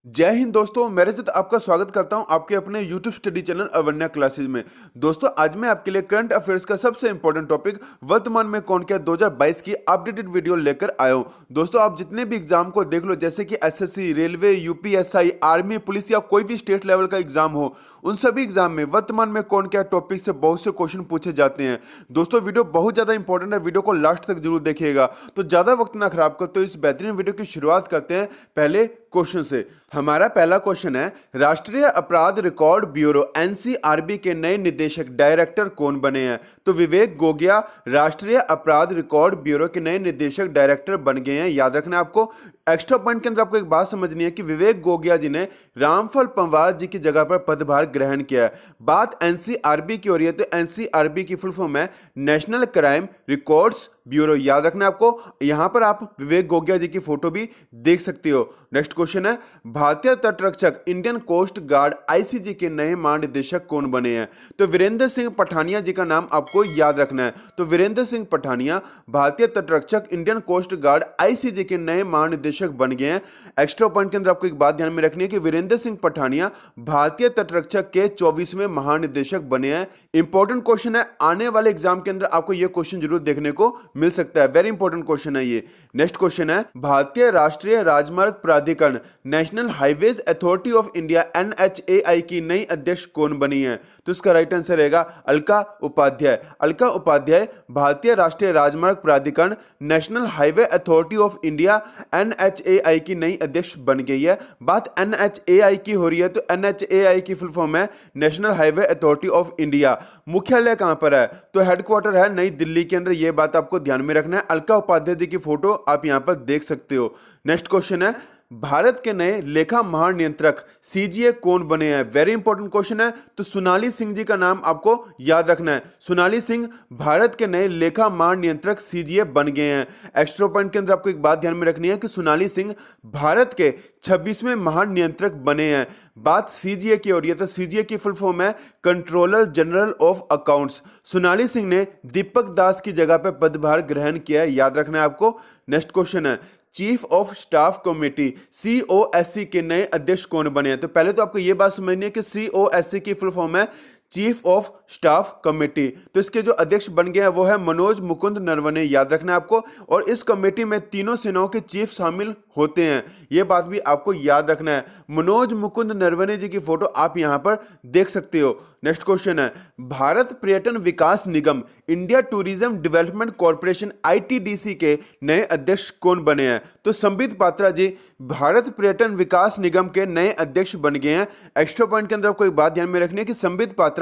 जय हिंद दोस्तों, मैं रजत आपका स्वागत करता हूं आपके अपने YouTube study channel Avanya classes में। दोस्तों, आज मैं आपके लिए करंट अफेयर्स का सबसे इंपॉर्टेंट टॉपिक वर्तमान में कौन क्या 2022 की अपडेटेड वीडियो लेकर आया हूं। दोस्तों, आप जितने भी एग्जाम को देख लो, जैसे कि SSC, railway, UPSI, army, police या कोई भी स्टेट लेवल का एग्जाम हो, उन सभी एग्जाम में वर्तमान में कौन क्या टॉपिक से बहुत से क्वेश्चन पूछे जाते हैं। दोस्तों, वीडियो बहुत ज्यादा इंपॉर्टेंट है, वीडियो को लास्ट तक जरूर देखिएगा। तो ज्यादा वक्त ना खराब करते हुए इस बेहतरीन वीडियो की शुरुआत करते हैं पहले क्वेश्चन से। हमारा पहला क्वेश्चन है, राष्ट्रीय अपराध रिकॉर्ड ब्यूरो एनसीआरबी के नए निदेशक डायरेक्टर कौन बने हैं? तो विवेक गोगिया राष्ट्रीय अपराध रिकॉर्ड ब्यूरो के नए निदेशक डायरेक्टर बन गए हैं। याद रखना आपको, एक्स्ट्रा पॉइंट के अंदर आपको एक बात समझनी है कि विवेक गोगिया जी ने रामफल पंवार जी की जगह पर पदभार ग्रहण किया है। बात एनसीआरबी की हो रही है, तो एनसीआरबी की फुल फॉर्म है नेशनल क्राइम रिकॉर्ड्स ब्यूरो। याद रखना आपको, यहां पर आप विवेक गोगिया जी की फोटो भी देख सकते हो। नेक्स्ट क्वेश्चन है, भारतीय तटरक्षक इंडियन कोस्ट गार्ड आईसीजी के नए महानिदेशक कौन बने हैं? तो वीरेंद्र सिंह पठानिया जी का नाम आपको याद रखना है। तो वीरेंद्र सिंह पठानिया भारतीय तटरक्षक इंडियन कोस्ट गार्ड आईसीजी के नए महानिदेशक बन गए हैं। एक्स्ट्रा पॉइंट के अंदर आपको एक बात ध्यान में रखनी है कि वीरेंद्र सिंह पठानिया भारतीय तटरक्षक के 24वें महानिदेशक बने हैं। इंपॉर्टेंट क्वेश्चन है, आने वाले एग्जाम के अंदर आपको यह क्वेश्चन जरूर देखने को मिल सकता है। वेरी इंपॉर्टेंट क्वेश्चन है ये। नेक्स्ट क्वेश्चन है, भारतीय राष्ट्रीय राजमार्ग प्राधिकरण national highways authority of India NHAI की नई अध्यक्ष कौन बनी है? तो इसका राइट आंसर रहेगा अलका उपाध्याय। अलका उपाध्याय भारतीय राष्ट्रीय राजमार्ग प्राधिकरण national highway authority of India NHAI की नई अध्यक्ष बन गई है। बात एनएचएआई की हो रही है, तो एनएचएआई की फुल फॉर्म है national highway authority of India. मुख्यालय कहां पर है? तो हेडक्वार्टर है नई दिल्ली के अंदर। यह बात आपको ध्यान में रखना है। अलका उपाध्याय जी की फोटो आप यहां पर देख सकते हो। नेक्स्ट क्वेश्चन है, भारत के नए लेखा महानियंत्रक सीजीए कौन बने हैं? वेरी इंपॉर्टेंट क्वेश्चन है। तो सोनाली सिंह जी का नाम आपको याद रखना है। सोनाली सिंह भारत के नए लेखा महानियंत्रक सीजीए बन गए हैं। एक्स्ट्रा पॉइंट के अंदर आपको एक बात ध्यान में रखनी है कि सोनाली सिंह भारत के 26वें महानियंत्रक बने हैं। बात सीजीए की हो रही है, तो सीजीए की फुल फॉर्म है controller general of accounts. Sonali Singh ने दीपक दास की जगह पर पदभार ग्रहण किया है। याद रखना है आपको। नेक्स्ट क्वेश्चन है, chief of staff committee COSC के नए अध्यक्ष कौन बने हैं? तो पहले तो आपको यह बात समझनी है कि सीओएससी की फुल फॉर्म है चीफ ऑफ स्टाफ कमेटी। तो इसके जो अध्यक्ष बन गए हैं वो है मनोज मुकुंद नरवणे। याद रखना है आपको। और इस कमेटी में तीनों सेनाओं के चीफ शामिल होते हैं। यह बात भी आपको याद रखना है। मनोज मुकुंद नरवणे जी की फोटो आप यहां पर देख सकते हो। नेक्स्ट क्वेश्चन है, भारत पर्यटन विकास निगम India Tourism Development Corporation ITDC के नए अध्यक्ष कौन बने हैं? तो संबित पात्रा जी भारत पर्यटन विकास निगम के नए अध्यक्ष बन गए हैं। एक्स्ट्रा पॉइंट के अंदर आपको एक बात ध्यान में रखनी है कि संबित पात्रा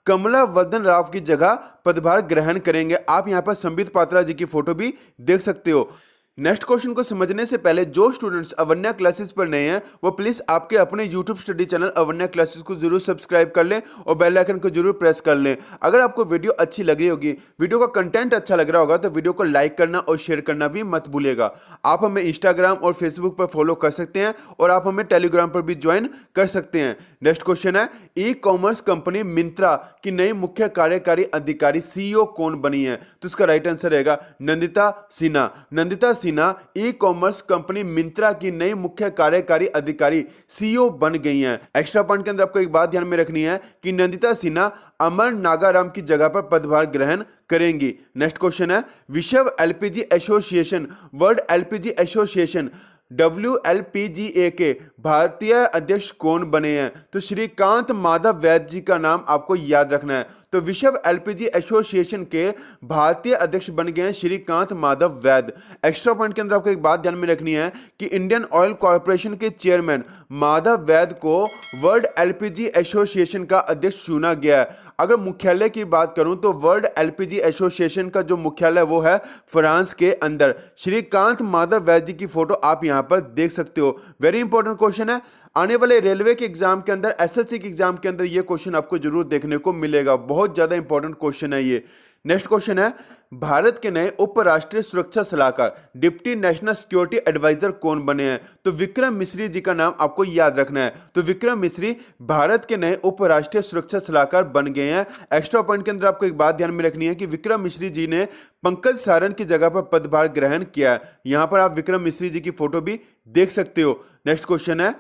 कमला वर्धन राव की जगह पदभार ग्रहण करेंगे। आप यहां पर संबित पात्रा जी की फोटो भी देख सकते हो। नेक्स्ट क्वेश्चन को समझने से पहले जो स्टूडेंट्स अवन्या क्लासेस पर नए हैं वो प्लीज आपके अपने YouTube study channel Avanya classes को जरूर सब्सक्राइब कर लें और बेल आइकन को जरूर प्रेस कर लें। अगर आपको वीडियो अच्छी लग रही होगी, वीडियो का कंटेंट अच्छा लग रहा होगा, तो वीडियो को लाइक करना और शेयर करना भी मत भूलिएगा। आप हमें इंस्टाग्राम और फेसबुक पर फॉलो कर सकते हैं और आप हमें टेलीग्राम पर भी ज्वाइन कर सकते हैं। नेक्स्ट क्वेश्चन है, ई कॉमर्स कंपनी मिंत्रा की नई मुख्य कार्यकारी अधिकारी सीईओ कौन बनी है? तो इसका राइट आंसर रहेगा Nandita Sinha. Nandita Sinha e commerce company Myntra की नई मुख्य कार्यकारी अधिकारी सीईओ बन गई हैं। एक्स्ट्रा पॉइंट के अंदर आपको एक बात ध्यान में रखनी है कि नंदिता सिन्हा अमर नागाराम की जगह पर पदभार ग्रहण करेंगी। नेक्स्ट क्वेश्चन है, विश्व LPG association world LPG association WLPGA के भारतीय अध्यक्ष कौन बने हैं? तो श्रीकांत माधव वैद्य जी का नाम आपको याद रखना है। तो विश्व एलपीजी एसोसिएशन के भारतीय अध्यक्ष बन गए हैं श्रीकांत माधव वैद्य। एक्स्ट्रा पॉइंट के अंदर आपको एक बात ध्यान में रखनी है कि इंडियन ऑयल कॉर्पोरेशन के चेयरमैन माधव वैद्य को वर्ल्ड एलपीजी एसोसिएशन का अध्यक्ष चुना गया है। अगर मुख्यालय की बात करूं तो वर्ल्ड एलपीजी एसोसिएशन का जो मुख्यालय वो है फ्रांस के अंदर। श्रीकांत माधव वैद्य जी की फोटो आप यहां पर देख सकते हो। वेरी इंपॉर्टेंट क्वेश्चन है। आने वाले रेलवे के एग्जाम के अंदर, एसएससी के एग्जाम के अंदर ये क्वेश्चन आपको जरूर देखने को मिलेगा। बहुत ज्यादा इंपॉर्टेंट क्वेश्चन है ये। नेक्स्ट क्वेश्चन है, भारत के नए उपराष्ट्रीय सुरक्षा सलाहकार डिप्टी नेशनल सिक्योरिटी एडवाइजर कौन बने हैं? तो विक्रम मिश्री जी का नाम आपको याद रखना है। तो विक्रम मिश्री भारत के नए उपराष्ट्रीय सुरक्षा सलाहकार बन गए हैं। एक्स्ट्रा पॉइंट के अंदर आपको एक बात ध्यान में रखनी है कि विक्रम मिश्री जी ने पंकज सारन की जगह पर पदभार ग्रहण किया है। यहां पर आप विक्रम मिश्री जी की फोटो भी देख सकते हो। नेक्स्ट क्वेश्चन है,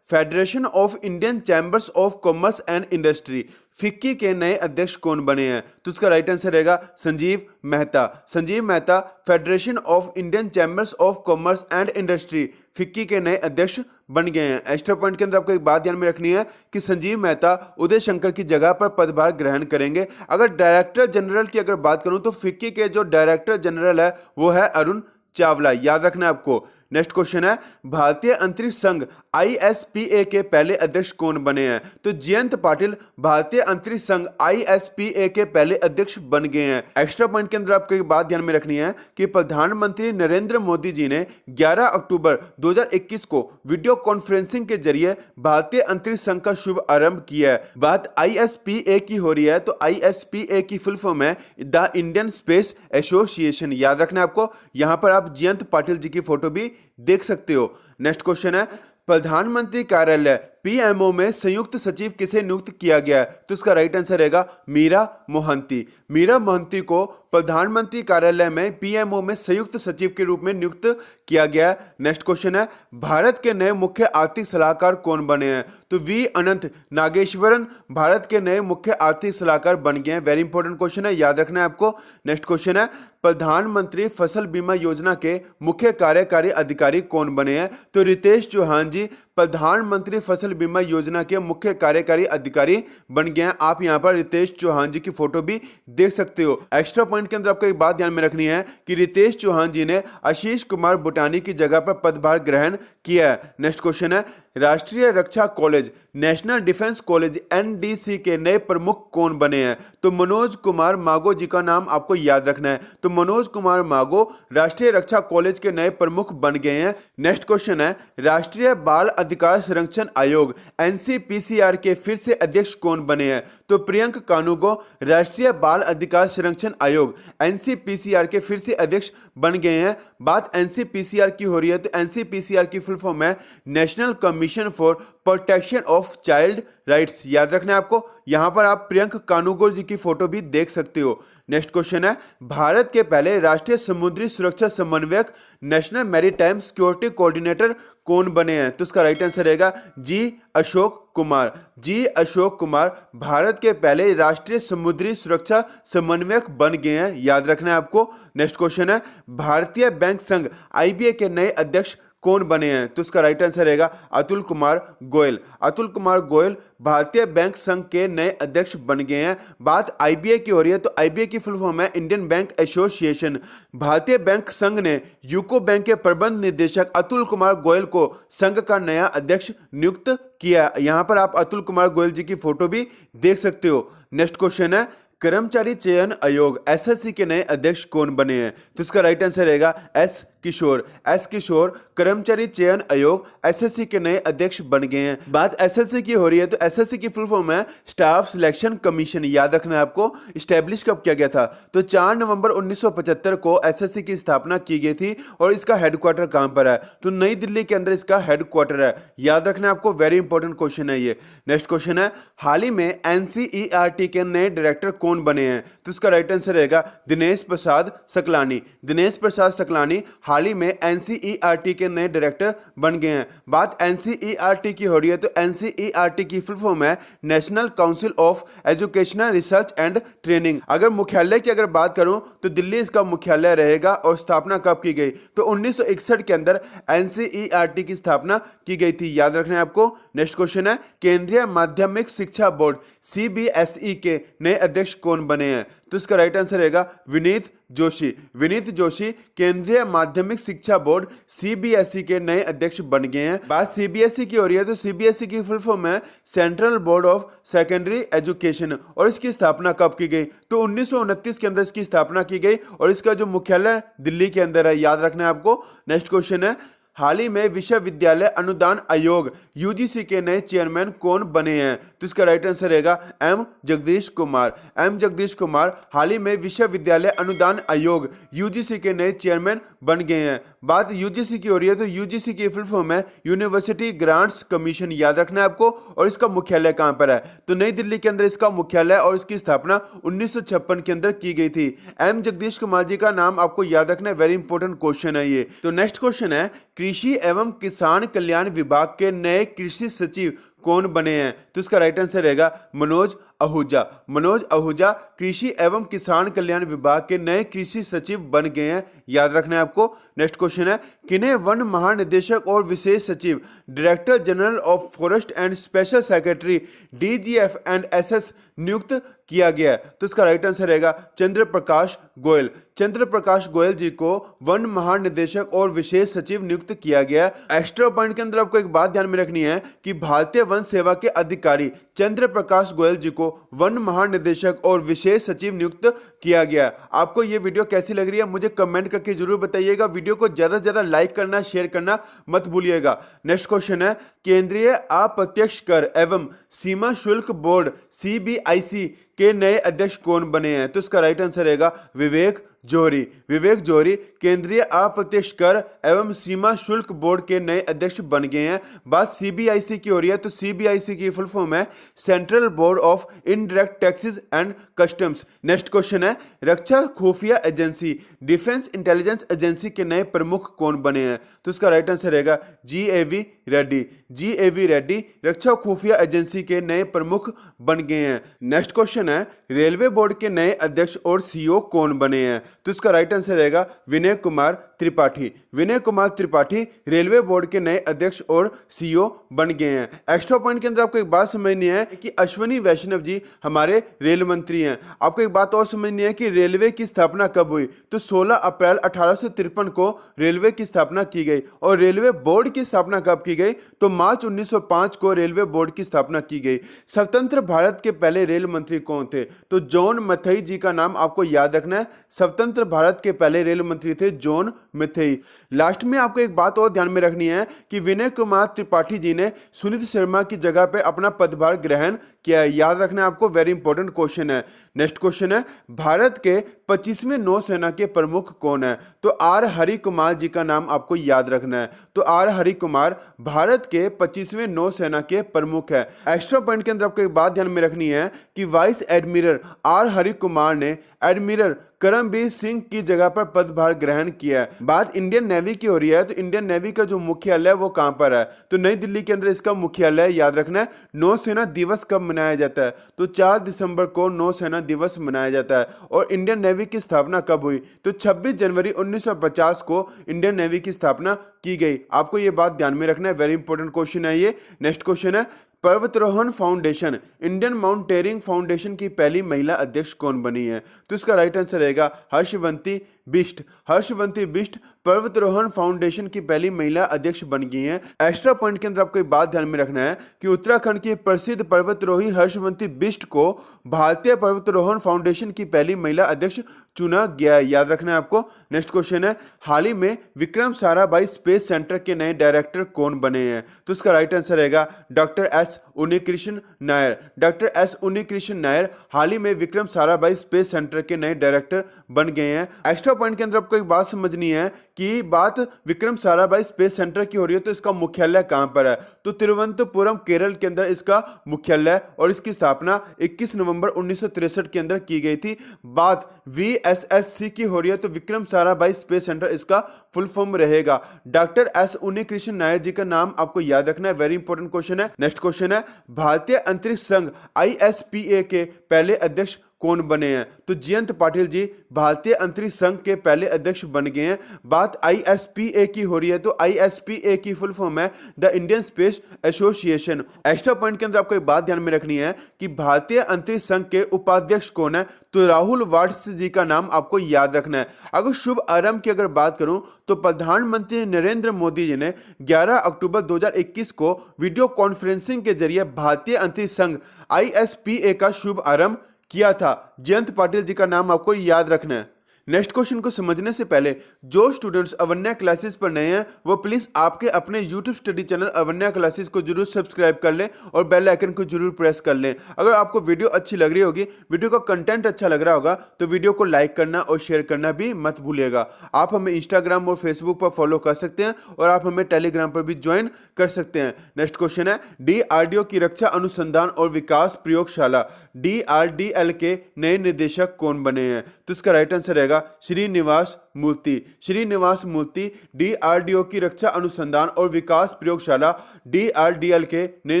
federation of Indian chambers of commerce and industry, FICCI के नए अध्यक्ष कौन बने हैं? तो इसका राइट आंसर रहेगा Sanjeev Mehta. Sanjeev Mehta federation of Indian chambers of commerce and industry, FICCI के नए अध्यक्ष बन गए हैं। एक्स्ट्रा पॉइंट के अंदर आपको एक बात ध्यान में रखनी है कि संजीव मेहता उदय शंकर की जगह पर पदभार ग्रहण करेंगे। अगर डायरेक्टर जनरल की अगर बात करूं तो फिक्की के जो डायरेक्टर जनरल है वो है अरुण चावला, याद रखना है आपको। नेक्स्ट क्वेश्चन है, भारतीय अंतरिक्ष संघ ISPA के पहले अध्यक्ष कौन बने हैं? तो जयंत पाटिल भारतीय अंतरिक्ष संघ ISPA के पहले अध्यक्ष बन गए हैं। एक्स्ट्रा पॉइंट के अंदर आपको एक बात ध्यान में रखनी है कि प्रधानमंत्री नरेंद्र मोदी जी ने 11 अक्टूबर 2021 को वीडियो कॉन्फ्रेंसिंग के जरिए भारतीय अंतरिक्ष संघ का शुभ आरंभ किया है। बात ISPA की हो रही है तो ISPA की फुल फॉर्म है द इंडियन स्पेस एसोसिएशन, याद रखना है आपको। यहां पर आप जयंत पाटिल जी की फोटो भी देख सकते हो। नेक्स्ट क्वेश्चन है, प्रधानमंत्री कार्यालय PMO में संयुक्त सचिव किसे नियुक्त किया गया है? तो इसका राइट आंसर रहेगा मीरा मोहंती। मीरा मोहंती को प्रधानमंत्री कार्यालय में PMO में संयुक्त सचिव के रूप में नियुक्त किया गया है। नेक्स्ट क्वेश्चन है, भारत के नए मुख्य आर्थिक सलाहकार कौन बने हैं? तो V अनंत नागेश्वरन भारत के नए मुख्य आर्थिक सलाहकार बन गए हैं। वेरी इंपॉर्टेंट क्वेश्चन है, याद रखना है आपको। नेक्स्ट क्वेश्चन है, प्रधानमंत्री फसल बीमा योजना के मुख्य कार्यकारी अधिकारी कौन बने हैं? तो रितेश चौहान जी प्रधानमंत्री फसल बीमा योजना के मुख्य कार्यकारी अधिकारी बन गए हैं। आप यहां पर रितेश चौहान जी की फोटो भी देख सकते हो। एक्स्ट्रा पॉइंट के अंदर आपको एक बात ध्यान में रखनी है कि रितेश चौहान जी ने आशीष कुमार बुटानी की जगह पर पदभार ग्रहण किया है। नेक्स्ट क्वेश्चन है, राष्ट्रीय रक्षा college national defence college NDC के नए प्रमुख कौन बने हैं? तो मनोज कुमार मागो जी का नाम आपको याद रखना है। तो मनोज कुमार मागो राष्ट्रीय रक्षा कॉलेज के नए प्रमुख बन गए हैं। नेक्स्ट क्वेश्चन है, राष्ट्रीय बाल अधिकार संरक्षण आयोग NCPCR के फिर से अध्यक्ष कौन बने हैं? तो प्रियंक कानूगो राष्ट्रीय बाल अधिकार संरक्षण आयोग NCPCR के फिर से अध्यक्ष बन गए हैं। बात NCPCR की हो रही है तो NCPCR की फुल फॉर्म है national commission for protection of child rights, याद रखना है आपको। यहां पर आप प्रियंक कानूगो जी की फोटो भी देख सकते हो। नेक्स्ट क्वेश्चन है, भारत के पहले राष्ट्रीय समुद्री सुरक्षा समन्वयक नेशनल मैरीटाइम सिक्योरिटी कोऑर्डिनेटर कौन बने हैं? तो इसका राइट आंसर रहेगा G अशोक कुमार। G अशोक कुमार भारत के पहले राष्ट्रीय समुद्री सुरक्षा समन्वयक बन गए हैं, याद रखना है आपको। नेक्स्ट क्वेश्चन है, भारतीय बैंक संघ IBA के नए अध्यक्ष कौन बने हैं? तो इसका राइट आंसर रहेगा अतुल कुमार गोयल। अतुल कुमार गोयल भारतीय बैंक संघ के नए अध्यक्ष बन गए हैं। बात IBA की हो रही है तो IBA की फुल फॉर्म है इंडियन बैंक एसोसिएशन। भारतीय बैंक संघ ने यूको बैंक के प्रबंध निदेशक अतुल कुमार गोयल को संघ का नया अध्यक्ष नियुक्त किया। यहां पर आप अतुल कुमार गोयल जी की फोटो भी देख सकते हो। नेक्स्ट क्वेश्चन है, कर्मचारी चयन आयोग SSC के नए अध्यक्ष कौन बने हैं? तो इसका राइट आंसर रहेगा S किशोर कर्मचारी चयन आयोग SSC के नए अध्यक्ष बन गए हैं। बात SSC की हो रही है तो SSC की फुल फॉर्म है स्टाफ सिलेक्शन कमीशन, याद रखना है आपको। स्टैब्लिश कब किया गया था? तो 4 नवंबर 1975 को SSC की स्थापना की गई थी। और इसका हेडक्वार्टर कहां पर है? तो नई दिल्ली के अंदर इसका हेडक्वार्टर है, याद रखना है आपको। वेरी इंपॉर्टेंट क्वेश्चन है ये। नेक्स्ट क्वेश्चन है, हाल ही में NCERT के नए डायरेक्टर कौन बने हैं? तो इसका राइट आंसर रहेगा दिनेश प्रसाद सकलानी। दिनेश प्रसाद सकलानी हाल ही में NCERT के नए डायरेक्टर बन गए हैं। बात NCERT की हो रही है तो NCERT की फुल फॉर्म है national council of educational research and training. अगर मुख्यालय की अगर बात करूं तो दिल्ली इसका मुख्यालय रहेगा। और स्थापना कब की गई? तो 1961 के अंदर NCERT की स्थापना की गई थी, याद रखना है आपको। नेक्स्ट क्वेश्चन है, केंद्रीय माध्यमिक शिक्षा बोर्ड CBSE के नए अध्यक्ष कौन बने हैं? तो इसका राइट आंसर रहेगा विनीत जोशी। विनीत जोशी केंद्रीय माध्यमिक शिक्षा बोर्ड CBSE के नए अध्यक्ष बन गए हैं। बात CBSE की हो रही है तो CBSE की फुल फॉर्म है central board of secondary education. और इसकी स्थापना कब की गई? तो 1929 के अंदर इसकी स्थापना की गई। और इसका जो मुख्यालय दिल्ली के अंदर है, याद रखना है आपको। नेक्स्ट क्वेश्चन है, हाल ही में विश्वविद्यालय अनुदान आयोग UGC के नए चेयरमैन कौन बने हैं? तो इसका राइट आंसर रहेगा M जगदीश कुमार। M जगदीश कुमार हाल ही में विश्वविद्यालय अनुदान आयोग UGC के नए चेयरमैन बन गए हैं। बात UGC की हो रही है तो UGC की फुल फॉर्म है यूनिवर्सिटी ग्रांट्स कमीशन, याद रखना है आपको। और इसका मुख्यालय कहां पर है? तो नई दिल्ली के अंदर इसका मुख्यालय। और इसकी स्थापना 1956 के अंदर की गई थी। M जगदीश कुमार जी का नाम आपको याद रखना है, वेरी इंपॉर्टेंट क्वेश्चन है ये। तो नेक्स्ट क्वेश्चन है, कृषि एवं किसान कल्याण विभाग के नए कृषि सचिव कौन बने हैं? तो इसका राइट आंसर रहेगा मनोज आहूजा। मनोज आहूजा कृषि एवं किसान कल्याण विभाग के नए कृषि सचिव बन गए हैं, याद रखना है आपको। नेक्स्ट क्वेश्चन है, किन्हें वन महानिदेशक और विशेष सचिव, director general of forest and special secretary DGF and SS नियुक्त किया गया है? तो इसका राइट आंसर रहेगा चंद्र प्रकाश गोयल। चंद्र प्रकाश गोयल जी को वन महानिदेशक और विशेष सचिव नियुक्त किया गया है। एक्स्ट्रा पॉइंट के अंदर आपको एक बात ध्यान में रखनी है कि भारतीय वन सेवा के अधिकारी चंद्र प्रकाश गोयल जी को वन महानिदेशक और विशेष सचिव नियुक्त किया गया। आपको यह वीडियो कैसी लग रही है मुझे कमेंट करके जरूर बताइएगा। वीडियो को ज्यादा से ज्यादा लाइक करना, शेयर करना मत भूलिएगा। नेक्स्ट क्वेश्चन है, केंद्रीय अप्रत्यक्ष कर एवं सीमा शुल्क बोर्ड सीबीआईसी के नए अध्यक्ष कौन बने हैं? तो इसका राइट आंसर रहेगा विवेक जोहरी। विवेक जोहरी केंद्रीय अप्रत्यक्ष कर एवं सीमा शुल्क बोर्ड के नए अध्यक्ष बन गए हैं। बात सीबीआईसी की हो रही है तो सीबीआईसी की फुल फॉर्म है central board of indirect taxes and customs. Next question है, रक्षा खुफिया एजेंसी डिफेंस इंटेलिजेंस एजेंसी के नए प्रमुख कौन बने हैं? तो इसका राइट आंसर रहेगा जीएवी रेड्डी। जीएवी रेड्डी रक्षा खुफिया एजेंसी के नए प्रमुख बन गए हैं। नेक्स्ट क्वेश्चन है, रेलवे बोर्ड के नए अध्यक्ष और सीईओ कौन बने हैं? तो इसका राइट आंसर रहेगा विनय कुमार त्रिपाठी। विनय कुमार त्रिपाठी रेलवे बोर्ड के नए अध्यक्ष और सीईओ बन गए हैं। एक्स्ट्रा पॉइंट के अंदर आपको एक बात समझनी है कि अश्विनी वैष्णव जी हमारे रेल मंत्री हैं। आपको एक बात और समझनी है कि रेलवे की स्थापना कब हुई? तो 16 अप्रैल 1853 को रेलवे की स्थापना की गई। और रेलवे बोर्ड की स्थापना कब की गई? तो मार्च 1905 को रेलवे बोर्ड की स्थापना की गई। स्वतंत्र भारत के पहले रेल मंत्री कौन थे? तो जॉन मैथई जी का नाम आपको याद रखना है। स्वतंत्र भारत के पहले रेल मंत्री थे जॉन मैथई। लास्ट में आपको एक बात और ध्यान में रखनी है कि विनय कुमार त्रिपाठी जी ने सुनीत शर्मा की जगह पे अपना पदभार ग्रहण किया है। याद रखना है आपको, वेरी इंपॉर्टेंट क्वेश्चन है। नेक्स्ट क्वेश्चन है, भारत के 25वें नौसेना के प्रमुख कौन है? तो आर हरि कुमार जी का नाम आपको याद रखना है। तो आर हरि कुमार भारत के 25वें नौसेना के प्रमुख है। एक्स्ट्रा पॉइंट के अंदर आपको एक बात ध्यान में रखनी है कि vice admiral R Hari Kumar ने एडमिरल करमबीर सिंह की जगह पर पदभार ग्रहण किया है। बात इंडियन नेवी की हो रही है तो इंडियन नेवी का जो मुख्यालय है वो कहां पर है? तो नई दिल्ली के अंदर इसका मुख्यालय है। याद रखना है। नौसेना दिवस कब मनाया जाता है? तो 4 दिसंबर को नौसेना दिवस मनाया जाता है। और इंडियन नेवी की स्थापना कब हुई? तो 26 जनवरी 1950 को इंडियन नेवी की स्थापना की गई। आपको ये बात ध्यान में रखना है, वेरी इंपॉर्टेंट क्वेश्चन है ये। नेक्स्ट क्वेश्चन है, पर्वतारोहण फाउंडेशन इंडियन माउंटेनियरिंग फाउंडेशन की पहली महिला अध्यक्ष कौन बनी है? तो इसका राइट आंसर रहेगा हर्षवंती बिष्ट। हर्षवंती बिष्ट पर्वतारोहण फाउंडेशन की पहली महिला अध्यक्ष बन गई हैं। एक्स्ट्रा पॉइंट के अंदर आपको एक बात ध्यान में रखना है कि उत्तराखंड की प्रसिद्ध पर्वतारोही हर्षवंती बिष्ट को भारतीय पर्वतारोहण फाउंडेशन की पहली महिला अध्यक्ष चुना गया है। याद रखना है आपको। नेक्स्ट क्वेश्चन है, हाल ही में विक्रम साराभाई स्पेस सेंटर के नए डायरेक्टर कौन बने हैं? तो इसका राइट आंसर रहेगा doctor S Unnikrishnan Nair. Doctor S Unnikrishnan Nair हाल ही में विक्रम साराभाई स्पेस सेंटर के नए डायरेक्टर बन गए हैं। एक्स्ट्रा पॉइंट के अंदर आपको एक बात समझनी है कि बात विक्रम साराभाई स्पेस सेंटर की हो रही है तो इसका मुख्यालय कहां पर है? तो तिरुवनंतपुरम केरल के अंदर इसका मुख्यालय और इसकी स्थापना 21 नवंबर 1963 के अंदर की गई थी। बात VSSC की हो रही है तो विक्रम साराभाई स्पेस सेंटर इसका फुल फॉर्म रहेगा। डॉक्टर एस उन्नीकृष्ण नायर जी का नाम आपको याद रखना है, वेरी इंपॉर्टेंट क्वेश्चन है। नेक्स्ट क्वेश्चन है, भारतीय अंतरिक्ष संघ ISPA के पहले अध्यक्ष कौन बने हैं? तो जयंत पाटिल जी भारतीय अंतरिक्ष संघ के पहले अध्यक्ष बन गए हैं। बात ISPA की हो रही है तो ISPA की फुल फॉर्म है the Indian space association. Extra point के अंदर आपको एक बात ध्यान में रखनी है कि भारतीय अंतरिक्ष संघ के उपाध्यक्ष कौन है? तो राहुल वाड्स जी का नाम आपको याद रखना है। अगर शुभ आरंभ की अगर बात करूं तो प्रधानमंत्री नरेंद्र मोदी जी ने 11 अक्टूबर 2021 को वीडियो कॉन्फ्रेंसिंग के जरिए भारतीय अंतरिक्ष संघ ISPA का शुभ आरंभ किया था। जयंत पाटिल जी का नाम आपको याद रखना है। नेक्स्ट क्वेश्चन को समझने से पहले जो स्टूडेंट्स अवन्या क्लासेस पर नए हैं वो प्लीज आपके अपने YouTube study channel Avanya classes को जरूर सब्सक्राइब कर लें और बेल आइकन को जरूर प्रेस कर लें। अगर आपको वीडियो अच्छी लग रही होगी, वीडियो का कंटेंट अच्छा लग रहा होगा तो वीडियो को लाइक करना और शेयर करना भी मत भूलिएगा। आप हमें इंस्टाग्राम और फेसबुक पर फॉलो कर सकते हैं और आप हमें टेलीग्राम पर भी ज्वाइन कर सकते हैं। नेक्स्ट क्वेश्चन है, DRDO की रक्षा अनुसंधान और विकास प्रयोगशाला DRDL के नए निदेशक कौन बने हैं? तो इसका राइट आंसर रहेगा श्रीनिवास मूर्ति। श्रीनिवास मूर्ति DRDO की रक्षा अनुसंधान और विकास प्रयोगशाला DRDL के नए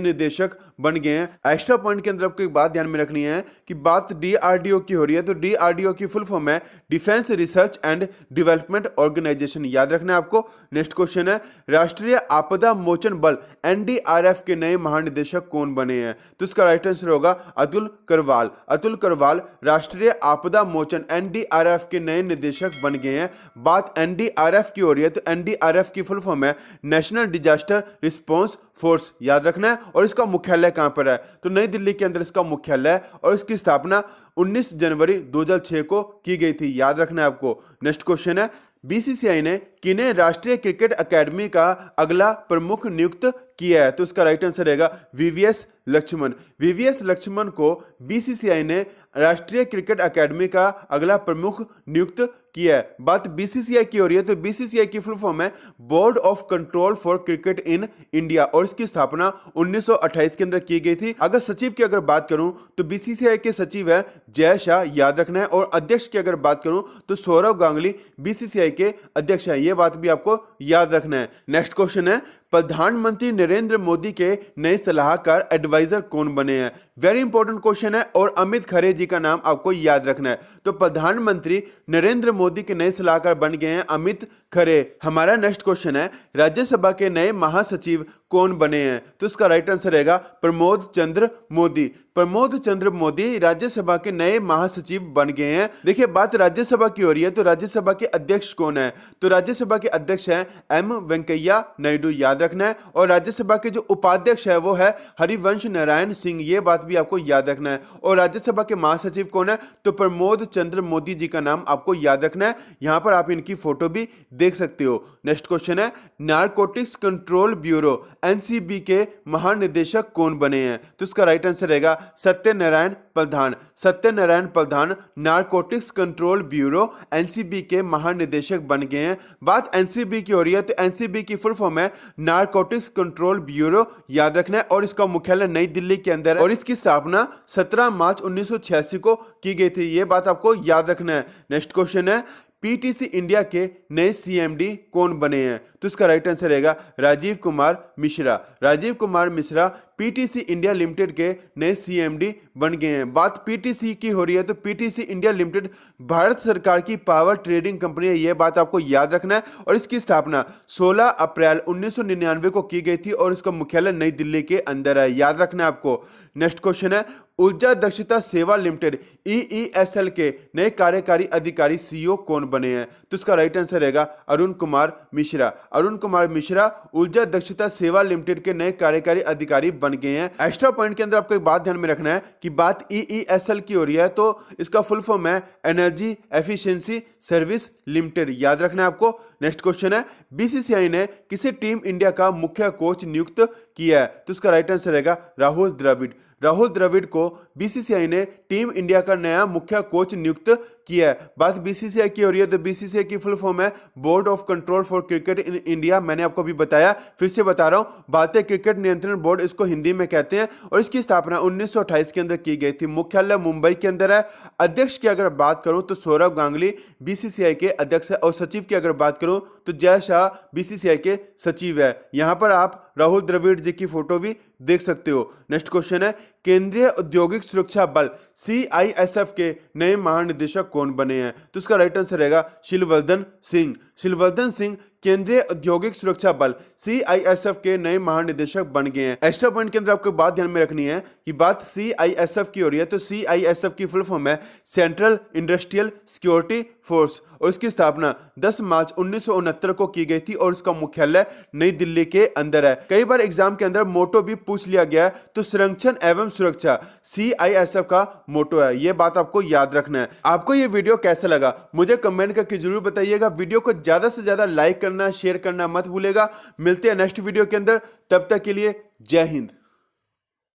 निदेशक बन गए हैं। एक्स्ट्रा पॉइंट के अंदर आपको एक बात ध्यान में रखनी है कि बात DRDO की हो रही है तो DRDO की फुल फॉर्म है defence research and development organisation, याद रखना है आपको। नेक्स्ट क्वेश्चन है राष्ट्रीय आपदा मोचन बल NDRF के नए महानिदेशक कौन बने हैं? तो इसका राइट आंसर होगा अतुल करवाल। अतुल करवाल राष्ट्रीय आपदा मोचन NDRF के नए निदेशक बन गए हैं। बात NDRF की हो रही है तो NDRF की फुल फॉर्म है नेशनल डिजास्टर रिस्पांस फोर्स, याद रखना है। और इसका मुख्यालय कहां पर है? तो नई दिल्ली के अंदर इसका मुख्यालय है और इसकी स्थापना 19 जनवरी 2006 को की गई थी, याद रखना है आपको। नेक्स्ट क्वेश्चन है BCCI ने किन्हें राष्ट्रीय क्रिकेट अकेडमी का अगला प्रमुख नियुक्त किया है? तो इसका राइट आंसर रहेगा VVS लक्ष्मण। VVS लक्ष्मण को BCCI ने राष्ट्रीय क्रिकेट अकेडमी का अगला प्रमुख नियुक्त किया है। बात BCCI की हो रही है तो BCCI की फुल फॉर्म है board of control for cricket in India और इसकी स्थापना 1928 के अंदर की गई थी। अगर सचिव की अगर बात करूं तो BCCI के सचिव है जय शाह, याद रखना है। और अध्यक्ष की अगर बात करूं तो सौरव गांगुली BCCI के अध्यक्ष है, ये बात भी आपको याद रखना है। नेक्स्ट क्वेश्चन है प्रधानमंत्री नरेंद्र मोदी के नए सलाहकार एडवाइजर कौन बने हैं? वेरी इंपॉर्टेंट क्वेश्चन है और अमित खरे जी का नाम आपको याद रखना है। तो प्रधानमंत्री नरेंद्र मोदी के नए सलाहकार बन गए हैं अमित खरे। हमारा नेक्स्ट क्वेश्चन है राज्यसभा के नए महासचिव कौन बने हैं? तो इसका राइट आंसर रहेगा प्रमोद चंद्र मोदी। प्रमोद चंद्र मोदी राज्यसभा के नए महासचिव बन गए हैं। देखिए बात राज्यसभा की हो रही है तो राज्यसभा के अध्यक्ष कौन है? तो राज्यसभा के अध्यक्ष हैं M वेंकैया नायडू, याद रखना है। और राज्यसभा के जो उपाध्यक्ष है वो है हरिवंश नारायण सिंह, ये बात भी आपको याद रखना है। और राज्यसभा के महासचिव कौन है? तो प्रमोद चंद्र मोदी जी का नाम आपको याद रखना है। यहां पर आप इनकी फोटो भी देख सकते हो। नेक्स्ट क्वेश्चन है नारकोटिक्स कंट्रोल ब्यूरो NCB के महानिदेशक कौन बने हैं? तो इसका राइट आंसर रहेगा सत्यनारायण प्रधान। सत्यनारायण प्रधान नारकोटिक्स कंट्रोल ब्यूरो NCB के महानिदेशक बन गए हैं। बात NCB की हो रही है तो NCB की फुल फॉर्म है नारकोटिक्स कंट्रोल ब्यूरो, याद रखना है। और इसका मुख्यालय नई दिल्ली के अंदर है और इसकी स्थापना 17 मार्च 1986 को की गई थी, ये बात आपको याद रखना है। नेक्स्ट क्वेश्चन है PTC इंडिया के नए CMD कौन बने हैं? तो इसका राइट आंसर रहेगा Rajiv Kumar Mishra. Rajiv Kumar Mishra PTC India limited के नए CMD बन गए हैं। बात PTC की हो रही है तो PTC इंडिया लिमिटेड भारत सरकार की पावर ट्रेडिंग कंपनी है, यह बात आपको याद रखना है। और इसकी स्थापना 16 अप्रैल 1999 को की गई थी और इसका मुख्यालय नई दिल्ली के अंदर है, याद रखना है आपको। नेक्स्ट क्वेश्चन है ऊर्जा दक्षता सेवा लिमिटेड EESL के नए कार्यकारी अधिकारी CEO कौन बने हैं? तो इसका राइट आंसर रहेगा अरुण कुमार मिश्रा। अरुण कुमार मिश्रा ऊर्जा दक्षता सेवा लिमिटेड के नए कार्यकारी अधिकारी बन गए हैं। एक्स्ट्रा पॉइंट के अंदर आपको एक बात ध्यान में रखना है कि बात EESL की हो रही है तो इसका फुल फॉर्म है एनर्जी एफिशिएंसी सर्विस लिमिटेड, याद रखना है आपको। नेक्स्ट क्वेश्चन है BCCI ने किसे टीम इंडिया का मुख्य कोच नियुक्त किया है? तो इसका राइट आंसर रहेगा राहुल द्रविड़। राहुल द्रविड़ को BCCI ने टीम इंडिया का नया मुख्य कोच नियुक्त किया है। बात BCCI की हो रही है तो BCCI की फुल फॉर्म है board of control for cricket in India, मैंने आपको अभी बताया, फिर से बता रहा हूं, भारतीय क्रिकेट नियंत्रण बोर्ड इसको हिंदी में कहते हैं। और इसकी स्थापना 1928 के अंदर की गई थी। मुख्यालय मुंबई के अंदर है। अध्यक्ष की अगर बात करूं तो सौरव गांगुली BCCI के अध्यक्ष है। और सचिव की अगर बात करूं तो जय शाह BCCI के सचिव है। यहां पर आप राहुल द्रविड़ जी की फोटो भी देख सकते हो। नेक्स्ट क्वेश्चन है केंद्रीय औद्योगिक सुरक्षा बल CISF के नए महानिदेशक कौन बने हैं? तो इसका राइट आंसर रहेगा शिलवर्धन सिंह। शिलवर्धन सिंह केंद्रीय औद्योगिक सुरक्षा बल CISF के नए महानिदेशक बन गए हैं। एक्स्ट्रा पॉइंट के अंदर आपको बात ध्यान में रखनी है कि बात CISF की हो रही है तो CISF की फुल फॉर्म है सेंट्रल इंडस्ट्रियल सिक्योरिटी फोर्स और इसकी स्थापना 10 मार्च 1969 को की गई थी और इसका मुख्यालय नई दिल्ली के अंदर है। कई बार एग्जाम के अंदर मोटो भी पूछ लिया गया है तो संरक्षण एवं सुरक्षा CISF का मोटो है, यह बात आपको याद रखना है। आपको यह वीडियो कैसा लगा मुझे कमेंट करके जरूर बताइएगा। वीडियो को ज्यादा से ज्यादा लाइक करना शेयर करना मत भूलेगा। मिलते हैं नेक्स्ट वीडियो के अंदर, तब तक के लिए जय हिंद।